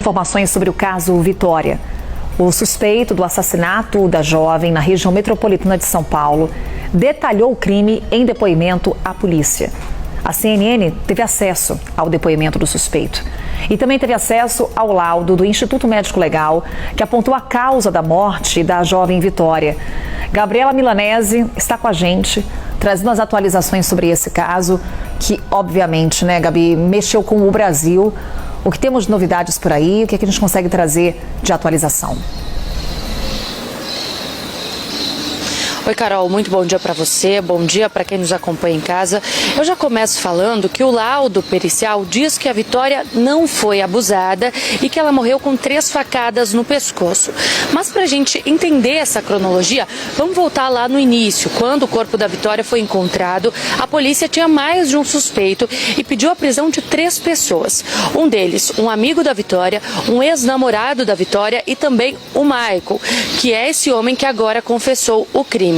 Informações sobre o caso Vitória. O suspeito do assassinato da jovem na região metropolitana de São Paulo detalhou o crime em depoimento à polícia. A CNN teve acesso ao depoimento do suspeito e também teve acesso ao laudo do Instituto Médico Legal, que apontou a causa da morte da jovem Vitória. Gabriela Milanese está com a gente, trazendo as atualizações sobre esse caso, que obviamente, né, Gabi, mexeu com o Brasil. O que temos de novidades por aí? O que é que a gente consegue trazer de atualização? Oi, Carol, muito bom dia para você, bom dia para quem nos acompanha em casa. Eu já começo falando que o laudo pericial diz que a Vitória não foi abusada e que ela morreu com 3 facadas no pescoço. Mas para a gente entender essa cronologia, vamos voltar lá no início. Quando o corpo da Vitória foi encontrado, a polícia tinha mais de um suspeito e pediu a prisão de 3 pessoas. Um deles, um amigo da Vitória, um ex-namorado da Vitória e também o Michael, que é esse homem que agora confessou o crime.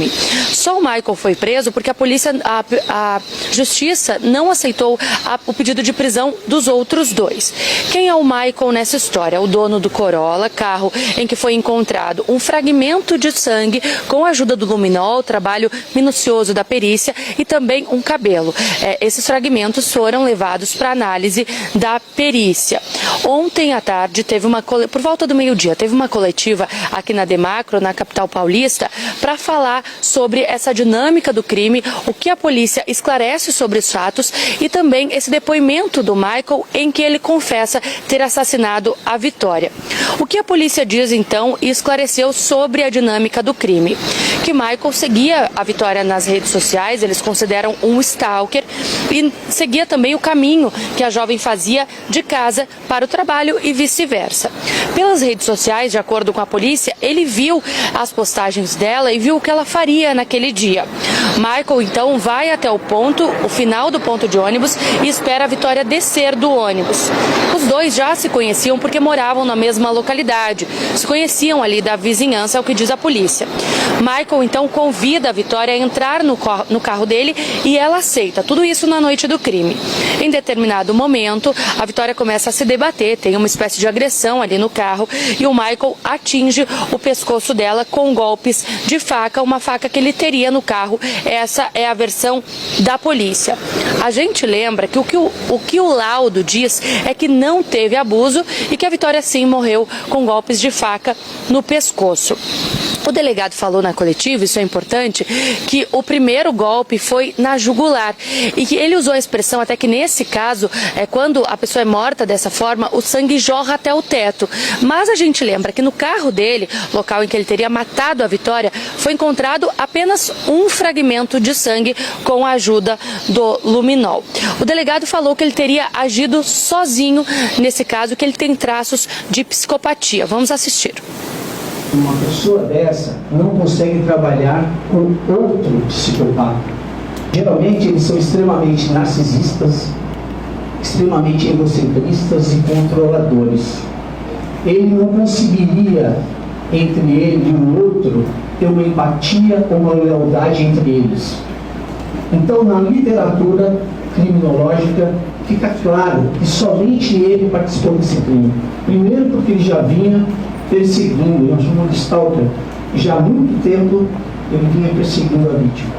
Só o Michael foi preso porque a justiça não aceitou o pedido de prisão dos outros 2. Quem é o Michael nessa história? O dono do Corolla, carro em que foi encontrado um fragmento de sangue com a ajuda do luminol, trabalho minucioso da perícia e também um cabelo. Esses fragmentos foram levados para análise da perícia. Ontem à tarde, por volta do meio-dia, teve uma coletiva aqui na Demacro, na capital paulista, para falar sobre essa dinâmica do crime, o que a polícia esclarece sobre os fatos e também esse depoimento do Michael em que ele confessa ter assassinado a Vitória. O que a polícia diz então e esclareceu sobre a dinâmica do crime? Que Michael seguia a Vitória nas redes sociais, eles consideram um stalker e seguia também o caminho que a jovem fazia de casa para o trabalho e vice-versa. Pelas redes sociais, de acordo com a polícia, ele viu as postagens dela e viu o que ela faria naquele dia. Michael então vai até o final do ponto de ônibus e espera a Vitória descer do ônibus. Os 2 já se conheciam porque moravam na mesma localidade, se conheciam ali da vizinhança, é o que diz a polícia. Michael então convida a Vitória a entrar no carro dele e ela aceita, tudo isso na noite do crime. Em determinado momento, a Vitória começa a se debater, tem uma espécie de agressão ali no carro e o Michael atinge o pescoço dela com golpes de faca, uma faca que ele teria no carro. Essa é a versão da polícia. A gente lembra que o que o laudo diz é que não teve abuso e que a Vitória sim morreu com golpes de faca no pescoço. O delegado falou na coletiva, isso é importante, que o primeiro golpe foi na jugular e que ele usou a expressão até que nesse caso, quando a pessoa é morta dessa forma, o sangue jorra até o teto. Mas a gente lembra que no carro dele, local em que ele teria matado a Vitória, foi encontrado apenas um fragmento de sangue com a ajuda do luminol. O delegado falou que ele teria agido sozinho nesse caso, que ele tem traços de psicopatia. Vamos assistir. Uma pessoa dessa não consegue trabalhar com outro psicopata. Geralmente eles são extremamente narcisistas, extremamente egocentristas e controladores. Ele não conseguiria, entre ele e o outro, ter uma empatia ou uma lealdade entre eles. Então, na literatura criminológica, fica claro que somente ele participou desse crime. Primeiro porque ele já vinha perseguindo, nós chamamos de stalker, já há muito tempo ele vinha perseguindo a vítima.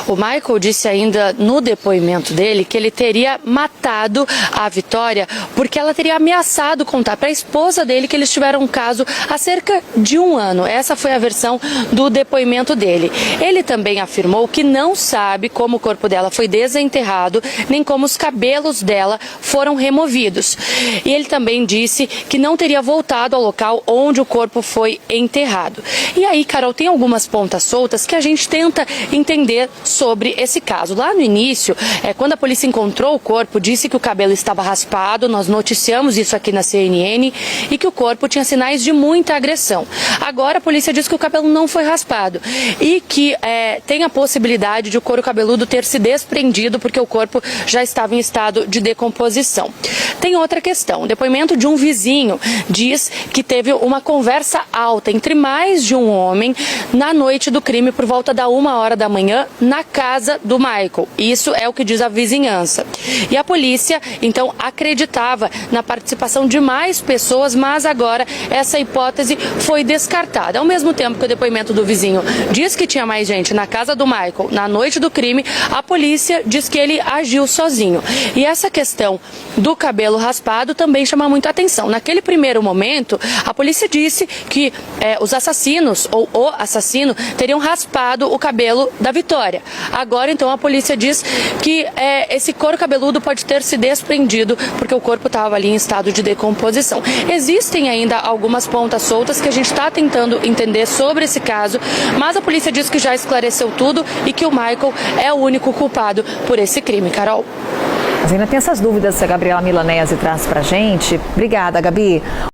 O Michael disse ainda no depoimento dele que ele teria matado a Vitória porque ela teria ameaçado contar para a esposa dele que eles tiveram um caso há cerca de 1 ano. Essa foi a versão do depoimento dele. Ele também afirmou que não sabe como o corpo dela foi desenterrado, nem como os cabelos dela foram removidos. E ele também disse que não teria voltado ao local onde o corpo foi enterrado. E aí, Carol, tem algumas pontas soltas que a gente tenta entender sobre esse caso. Lá no início, quando a polícia encontrou o corpo, disse que o cabelo estava raspado, nós noticiamos isso aqui na CNN, e que o corpo tinha sinais de muita agressão. Agora a polícia diz que o cabelo não foi raspado e que tem a possibilidade de o couro cabeludo ter se desprendido porque o corpo já estava em estado de decomposição. Tem outra questão. O depoimento de um vizinho diz que teve uma conversa alta entre mais de um homem na noite do crime por volta da 1h da manhã na casa do Michael. Isso é o que diz a vizinhança. E a polícia, então, acreditava na participação de mais pessoas, mas agora essa hipótese foi descartada. Ao mesmo tempo que o depoimento do vizinho diz que tinha mais gente na casa do Michael na noite do crime, a polícia diz que ele agiu sozinho. E essa questão do cabelo raspado também chama muito a atenção. Naquele primeiro momento, a polícia disse que os assassinos, ou o assassino, teriam raspado o cabelo da Vitória. Agora, então, a polícia diz que esse couro cabeludo pode ter se desprendido porque o corpo estava ali em estado de decomposição. Existem ainda algumas pontas soltas que a gente está tentando entender sobre esse caso, mas a polícia diz que já esclareceu tudo e que o Michael é o único culpado por esse crime. Carol. Mas ainda tem essas dúvidas que a Gabriela Milanese traz pra gente. Obrigada, Gabi.